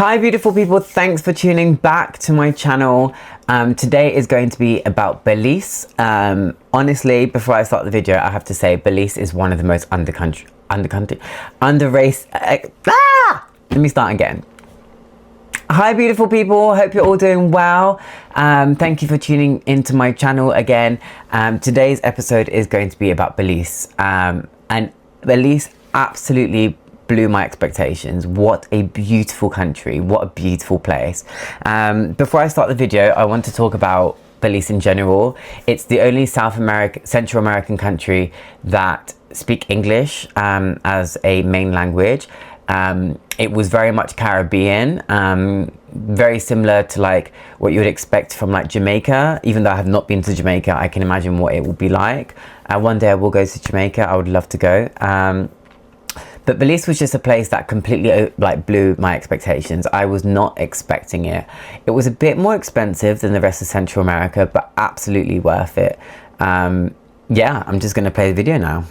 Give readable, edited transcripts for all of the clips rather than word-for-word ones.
Hi beautiful people, thanks for tuning back to my channel. Today is going to be about Belize. Honestly, before I start the video, I have to say Belize is one of the most underrated. Let me start again. Hi beautiful people, hope you're all doing well. Thank you for tuning into my channel again. Today's episode is going to be about Belize. And Belize absolutely blew my expectations. What a beautiful country, what a beautiful place. Before I start the video, I want to talk about Belize in general. It's the only Central American country that speak English as a main language. It was very much Caribbean, very similar to like what you would expect from like Jamaica. Even though I have not been to Jamaica, I can imagine what it will be like. One day I will go to Jamaica. I would love to go. But Belize was just a place that completely like blew my expectations. I was not expecting it. It was a bit more expensive than the rest of Central America, but absolutely worth it. Yeah, I'm just gonna play the video now.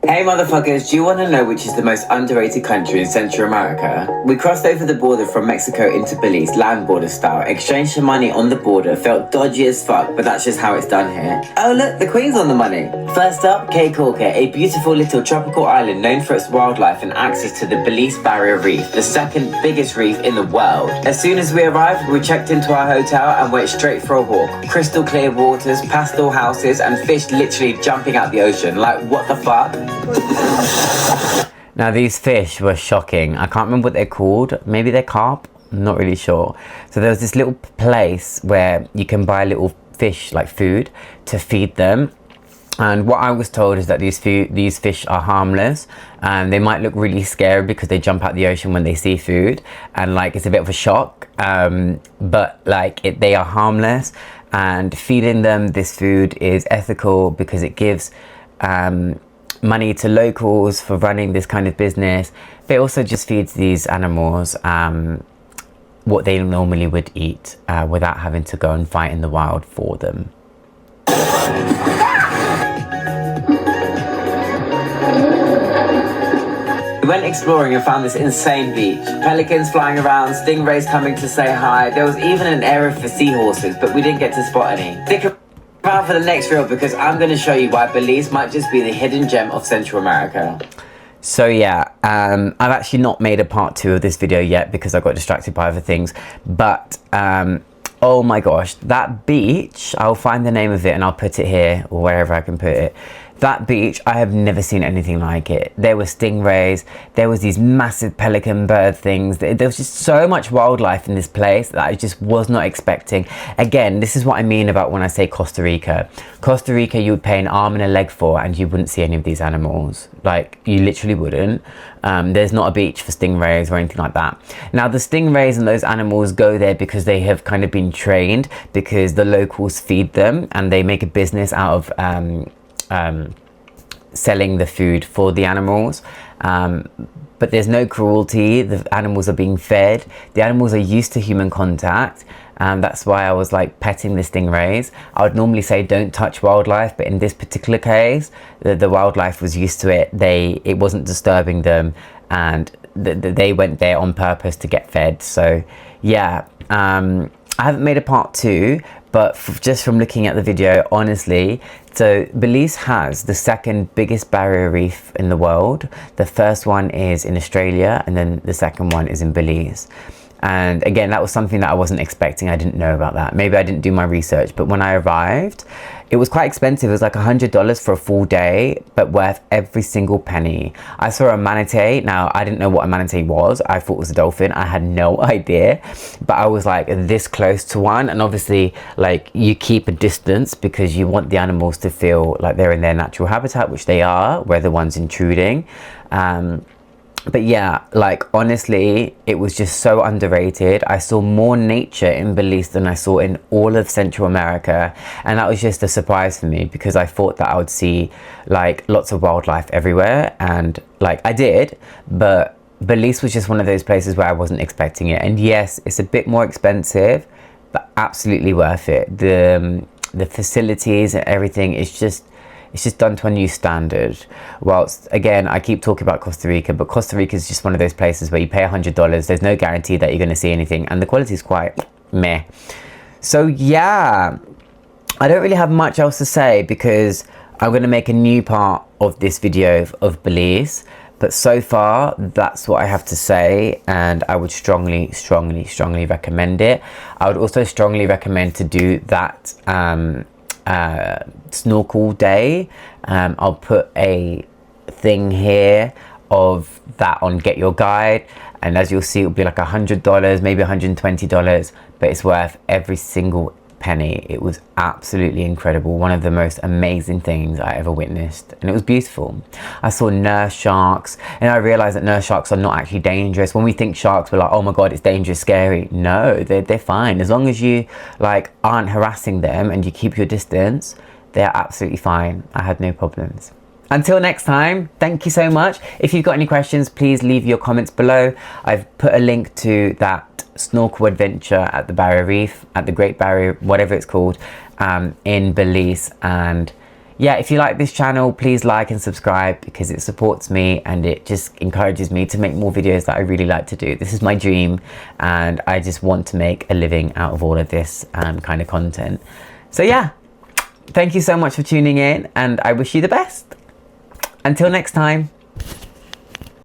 Hey motherfuckers, do you want to know which is the most underrated country in Central America? We crossed over the border from Mexico into Belize, land border style, exchanged some money on the border, felt dodgy as fuck, but that's just how it's done here. Oh look, the Queen's on the money! First up, Caye Caulker, a beautiful little tropical island known for its wildlife and access to the Belize Barrier Reef, the second biggest reef in the world. As soon as we arrived, we checked into our hotel and went straight for a walk. Crystal clear waters, pastel houses, and fish literally jumping out the ocean. Like, what the fuck? Now these fish were shocking. I can't remember what they're called. Maybe they're carp? I'm not really sure. So there was this little place where you can buy little fish, like food, to feed them. And what I was told is that these fish are harmless, and they might look really scary because they jump out the ocean when they see food, and like it's a bit of a shock. But like they are harmless, and feeding them this food is ethical because it gives money to locals for running this kind of business, but it also just feeds these animals what they normally would eat without having to go and fight in the wild for them. We went exploring and found this insane beach. Pelicans flying around, stingrays coming to say hi. There was even an area for seahorses, but we didn't get to spot any. Stick around for the next reel because I'm going to show you why Belize might just be the hidden gem of Central America. So yeah, I've actually not made a part 2 of this video yet because I got distracted by other things, but oh my gosh, that beach, I'll find the name of it and I'll put it here or wherever I can put it. That beach, I have never seen anything like it. There were stingrays, there was these massive pelican bird things. There was just so much wildlife in this place that I just was not expecting. Again, this is what I mean about when I say Costa Rica. Costa Rica, you would pay an arm and a leg for and you wouldn't see any of these animals. Like, you literally wouldn't. There's not a beach for stingrays or anything like that. Now, the stingrays and those animals go there because they have kind of been trained, because the locals feed them and they make a business out of selling the food for the animals, but there's no cruelty. The animals are being fed. The animals are used to human contact, and that's why I was like petting the stingrays. I would normally say don't touch wildlife, but in this particular case, the wildlife was used to it. It wasn't disturbing them, and they went there on purpose to get fed. So yeah, I haven't made a part 2, but just from looking at the video, honestly, so Belize has the second biggest barrier reef in the world. The first one is in Australia, and then the second one is in Belize. And again, that was something that I wasn't expecting. I didn't know about that. Maybe I didn't do my research, but when I arrived, it was quite expensive. It was like $100 for a full day, but worth every single penny. I saw a manatee. Now, I didn't know what a manatee was. I thought it was a dolphin. I had no idea, but I was like this close to one. And obviously, like, you keep a distance because you want the animals to feel like they're in their natural habitat, which they are, where the one's intruding. But yeah, like, honestly, it was just so underrated. I saw more nature in Belize than I saw in all of Central America, and that was just a surprise for me because I thought that I would see like lots of wildlife everywhere, and like I did, but Belize was just one of those places where I wasn't expecting it. And yes, it's a bit more expensive, but absolutely worth it. The facilities and everything is just It's just done to a new standard. Whilst, again, I keep talking about Costa Rica, but Costa Rica is just one of those places where you pay $100. There's no guarantee that you're going to see anything, and the quality is quite meh. So yeah, I don't really have much else to say because I'm going to make a new part of this video of Belize. But so far, that's what I have to say, and I would strongly recommend it. I would also strongly recommend to do that snorkel day. I'll put a thing here of that on Get Your Guide, and as you'll see, it'll be like $100, maybe $120, but it's worth every single penny. It was absolutely incredible. One of the most amazing things I ever witnessed, and it was beautiful. I saw nurse sharks, and I realized that nurse sharks are not actually dangerous. When we think sharks, we're like, oh my god, it's dangerous, scary. No, they're fine. As long as you like aren't harassing them and you keep your distance, they're absolutely fine. I had no problems. Until next time, thank you so much. If you've got any questions, please leave your comments below. I've put a link to that snorkel adventure at the Barrier Reef, at the Great Barrier, whatever it's called, in Belize. And yeah, if you like this channel, please like and subscribe because it supports me and it just encourages me to make more videos that I really like to do. This is my dream, and I just want to make a living out of all of this kind of content. So yeah, thank you so much for tuning in, and I wish you the best. Until next time.